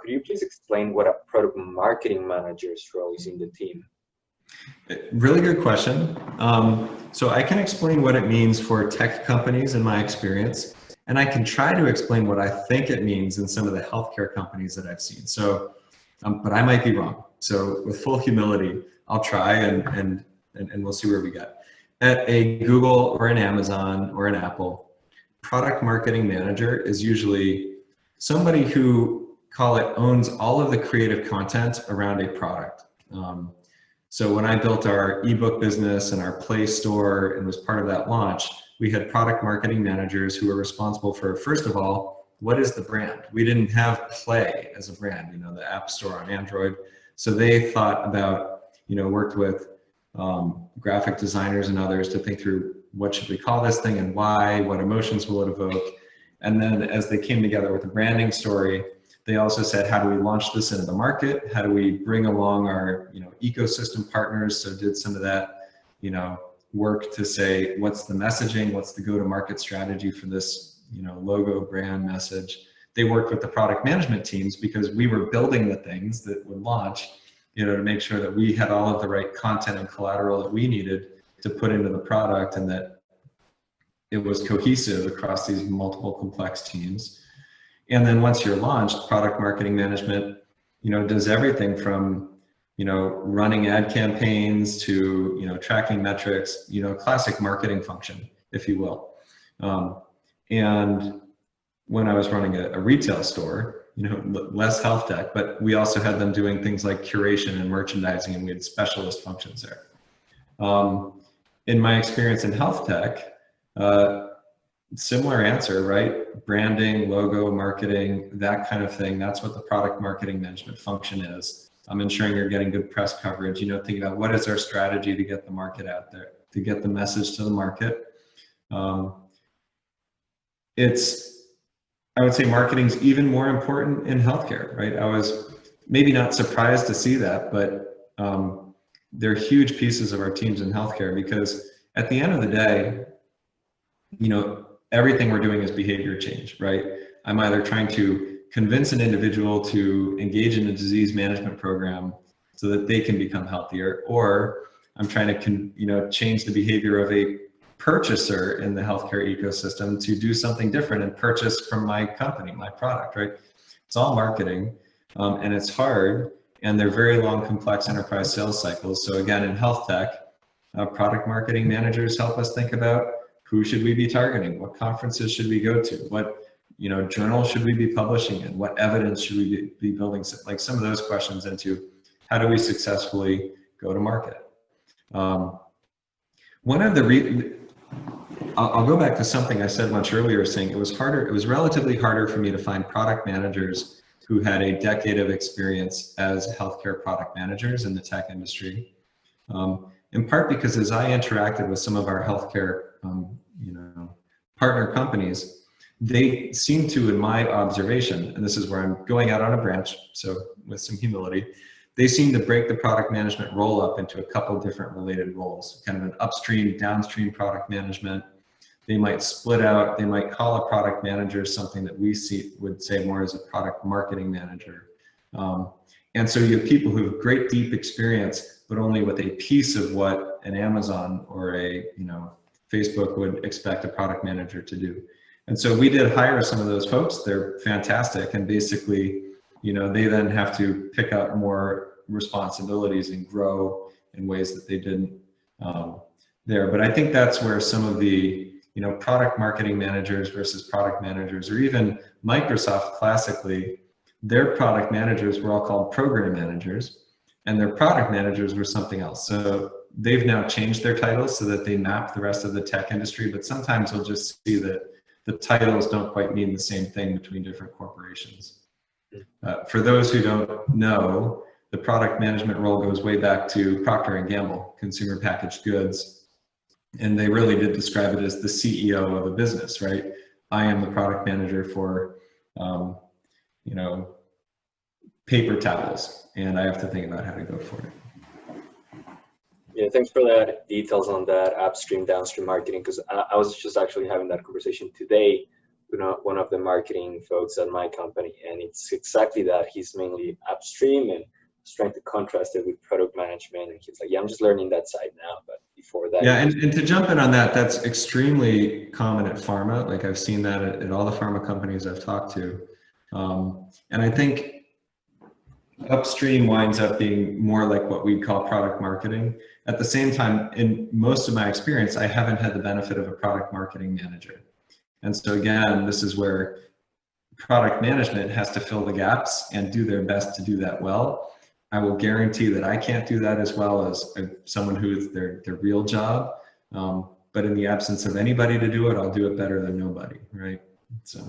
could you please explain what a product marketing manager's role is in the team? Really good question. So I can explain what it means for tech companies in my experience, and I can try to explain what I think it means in some of the healthcare companies that I've seen. So, but I might be wrong. So with full humility, I'll try and we'll see where we get. At a Google or an Amazon or an Apple, product marketing manager is usually somebody who, call it, owns all of the creative content around a product. So when I built our ebook business and our Play Store and was part of that launch, we had product marketing managers who were responsible for, first of all, what is the brand? We didn't have Play as a brand, you know, the App Store on Android. So they thought about, you know, worked with graphic designers and others to think through what should we call this thing and why, what emotions will it evoke? And then as they came together with a branding story, they also said, how do we launch this into the market? How do we bring along our, you know, ecosystem partners? So did some of that, you know, work to say, what's the messaging? What's the go-to-market strategy for this, you know, logo brand message? They worked with the product management teams because we were building the things that would launch, you know, to make sure that we had all of the right content and collateral that we needed to put into the product and that it was cohesive across these multiple complex teams. And then once you're launched, product marketing management, you know, does everything from, you know, running ad campaigns to, you know, tracking metrics, you know, classic marketing function, if you will. And when I was running a retail store, you know, less health tech, but we also had them doing things like curation and merchandising, and we had specialist functions there. In my experience in health tech, similar answer, right? Branding, logo, marketing, that kind of thing. That's what the product marketing management function is. I'm ensuring you're getting good press coverage, you know, thinking about what is our strategy to get the market out there, to get the message to the market. I would say marketing is even more important in healthcare, right? I was maybe not surprised to see that, but they're huge pieces of our teams in healthcare because at the end of the day, you know, everything we're doing is behavior change, right? I'm either trying to convince an individual to engage in a disease management program so that they can become healthier, or I'm trying to, you know, change the behavior of a purchaser in the healthcare ecosystem to do something different and purchase from my company, my product, right? It's all marketing, and it's hard, and they're very long, complex enterprise sales cycles. So again, in health tech, product marketing managers help us think about who should we be targeting, what conferences should we go to, what, you know, journals should we be publishing in, what evidence should we be building, like some of those questions into how do we successfully go to market. One of the I'll go back to something I said much earlier, saying it was relatively harder for me to find product managers who had a decade of experience as healthcare product managers in the tech industry. In part because as I interacted with some of our healthcare, you know, partner companies, they seem to, in my observation, and this is where I'm going out on a branch, so with some humility, they seem to break the product management role up into a couple different related roles, kind of an upstream, downstream product management. They might split out, they might call a product manager something that we would say more as a product marketing manager. And so you have people who have great deep experience, but only with a piece of what an Amazon or a, you know, Facebook would expect a product manager to do. And so we did hire some of those folks. They're fantastic. And basically, you know, they then have to pick up more responsibilities and grow in ways that they didn't there. But I think that's where some of the, you know, product marketing managers versus product managers, or even Microsoft classically, their product managers were all called program managers, and their product managers were something else. So they've now changed their titles so that they map the rest of the tech industry, but sometimes you'll just see that the titles don't quite mean the same thing between different corporations. For those who don't know, the product management role goes way back to Procter & Gamble, consumer packaged goods. And they really did describe it as the CEO of a business, right? I am the product manager for, you know, paper towels, and I have to think about how to go for it. Yeah, thanks for that details on that upstream, downstream marketing, because I was just actually having that conversation today one of the marketing folks at my company, and it's exactly that. He's mainly upstream and he's trying to contrast it with product management. And he's like, yeah, I'm just learning that side now, but before that. Yeah, and to jump in on that, that's extremely common at pharma. Like I've seen that at all the pharma companies I've talked to. And I think upstream winds up being more like what we call product marketing. At the same time, in most of my experience, I haven't had the benefit of a product marketing manager. And so again, this is where product management has to fill the gaps and do their best to do that well. I will guarantee that I can't do that as well as someone who is their real job. But in the absence of anybody to do it, I'll do it better than nobody, right? So.